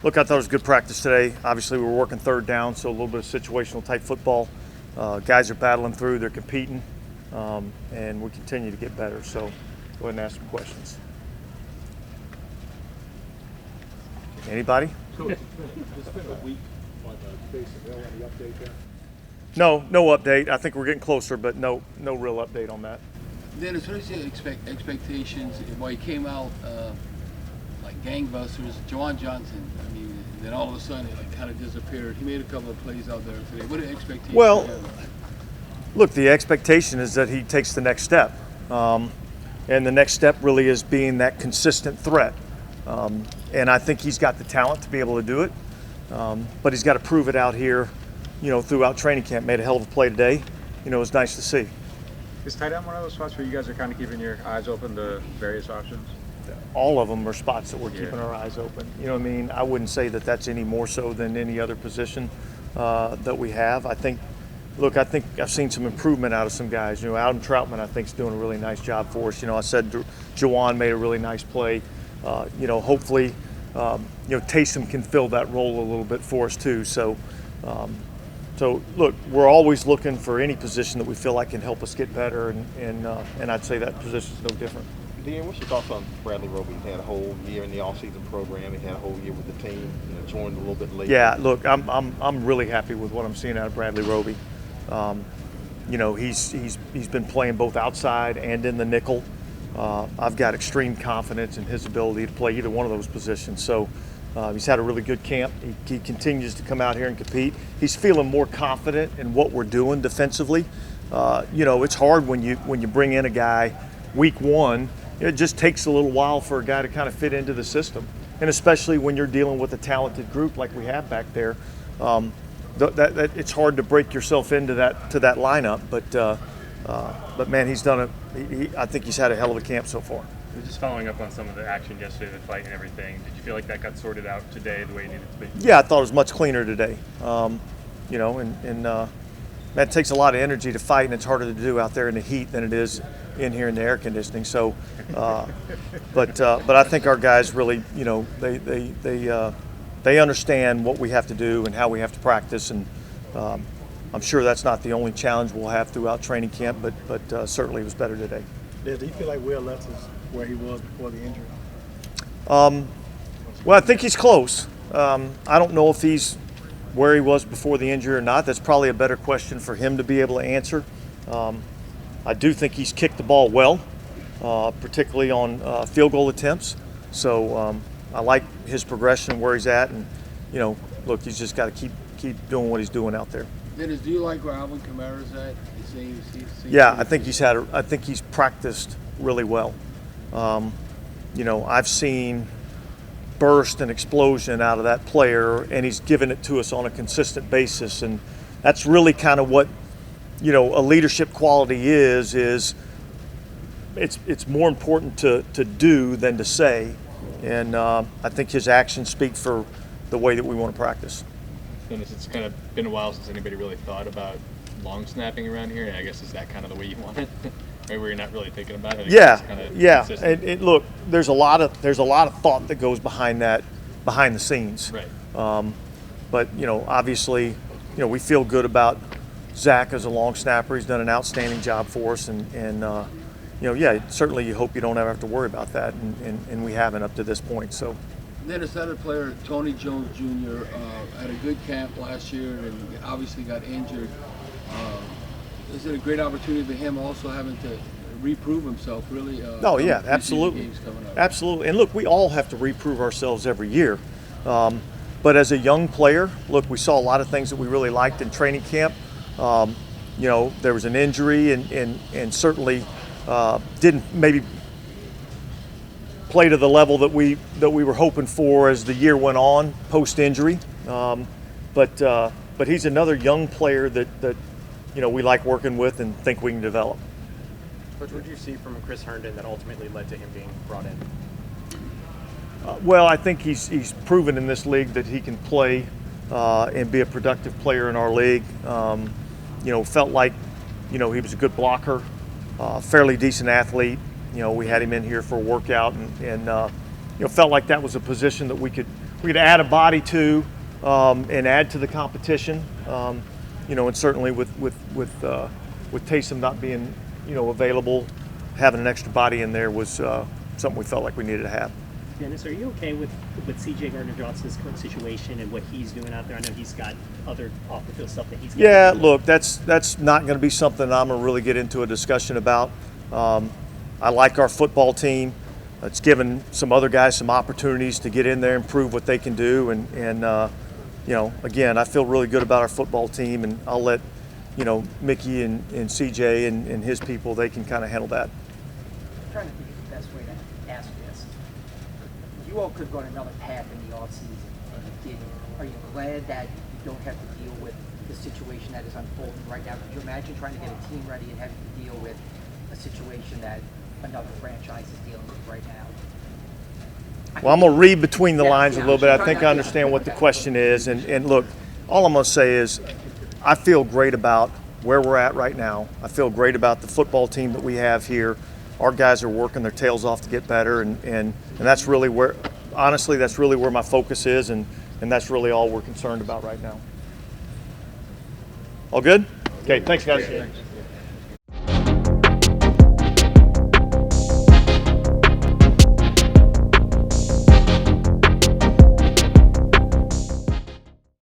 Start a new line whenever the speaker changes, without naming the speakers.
Look, I thought it was good practice today. Obviously, we were working third down, so a little bit of situational type football. Guys are battling through, they're competing, and we continue to get better. So go ahead and ask some questions. Anybody?
So it's been a week on Base and Hill. Any update there?
No update. I think we're getting closer, but no real update on that.
Dennis, what is your expectations? Well, he came out like gangbusters. Juwan Johnson, I mean, then all of a sudden it kind of disappeared. He made a couple of plays out there today. What are the expectations?
Well, look, the expectation is that he takes the next step. And the next step really is being that consistent threat. And I think he's got the talent to be able to do it. But he's got to prove it out here, throughout training camp. Made a hell of a play today. It was nice to see.
Is tight end one of those spots where you guys are kind of keeping your eyes open to various options?
All of them are spots that we're keeping our eyes open. You know what I mean? I wouldn't say that that's any more so than any other position that we have. I think I've seen some improvement out of some guys. Adam Troutman, I think, is doing a really nice job for us. I said Juwan made a really nice play. Hopefully, Taysom can fill that role a little bit for us too. So look, we're always looking for any position that we feel like can help us get better, and I'd say that position is no different.
Dan, what's your thoughts on Bradley Roby? He had a whole year in the off-season program. He had a whole year with the team. Joined a little bit late.
Yeah, look, I'm really happy with what I'm seeing out of Bradley Roby. He's been playing both outside and in the nickel. I've got extreme confidence in his ability to play either one of those positions. So he's had a really good camp. He continues to come out here and compete. He's feeling more confident in what we're doing defensively. It's hard when you bring in a guy week one. It just takes a little while for a guy to kind of fit into the system, and especially when you're dealing with a talented group like we have back there. It's hard to break yourself into that lineup. But man, he's done it. I think he's had a hell of a camp so far.
Just following up on some of the action yesterday, the fight and everything, did you feel like that got sorted out today the way it needed to be?
Yeah, I thought it was much cleaner today. Man, it takes a lot of energy to fight, and it's harder to do out there in the heat than it is in here in the air conditioning. So, but I think our guys really, they understand what we have to do and how we have to practice, and I'm sure that's not the only challenge we'll have throughout training camp, but certainly it was better today.
Yeah, do you feel like Will Lutz is where he was before the injury?
Well, I think he's close. I don't know if he's where he was before the injury or not. That's probably a better question for him to be able to answer. I do think he's kicked the ball well, particularly on field goal attempts. So I like his progression where he's at, and look, he's just got to keep doing what he's doing out there.
Dennis, do you like where Alvin Kamara is at?
Yeah, I think he's practiced really well. I've seen burst and explosion out of that player, and he's given it to us on a consistent basis, and that's really kind of what a leadership quality is it's more important to do than to say, and I think his actions speak for the way that we want to practice.
Dennis, it's kind of been a while since anybody really thought about long snapping around here, and I guess is that kind of the way you want it? Right, where you're not really thinking about it?
Yeah. And look, there's a lot of thought that goes behind that, behind the scenes.
Right.
But obviously, we feel good about Zach as a long snapper. He's done an outstanding job for us, and certainly you hope you don't ever have to worry about that, and we haven't up to this point. So.
Then this other player, Tony Jones Jr., had a good camp last year and obviously got injured. Is it a great opportunity for him also having to reprove himself, really?
Yeah, absolutely. Absolutely. And look, we all have to reprove ourselves every year. But as a young player, look, we saw a lot of things that we really liked in training camp. There was an injury and certainly didn't maybe play to the level that we were hoping for as the year went on post-injury. But he's another young player that we like working with and think we can develop.
Coach, what did you see from Chris Herndon that ultimately led to him being brought in?
Well, I think he's proven in this league that he can play and be a productive player in our league. Felt like he was a good blocker, fairly decent athlete. We had him in here for a workout, and felt like that was a position that we we're going to add a body to and add to the competition. You know, and certainly with Taysom not being, you know, available, having an extra body in there was something we felt like we needed to have.
Dennis, are you okay with C.J. Gardner-Johnson's current situation and what he's doing out there? I know he's got other off-the-field stuff that he's got.
Yeah, look, that's not going to be something I'm going to really get into a discussion about. I like our football team. It's given some other guys some opportunities to get in there and prove what they can do. And you know, again, I feel really good about our football team, and I'll let, you know, Mickey and CJ and his people, they can kind of handle that.
I'm trying to think of the best way to ask this. You all could run another path in the offseason, and you didn't. Are you glad that you don't have to deal with the situation that is unfolding right now? Could you imagine trying to get a team ready and having to deal with a situation that another franchise is dealing with right now?
Well, I'm going to read between the lines a
Yeah,
little bit. I
sure.
think I understand what the question is. And look, all I'm going to say is I feel great about where we're at right now. I feel great about the football team that we have here. Our guys are working their tails off to get better. And that's really where, honestly, that's really where my focus is. And that's really all we're concerned about right now. All good? Okay, thanks, guys.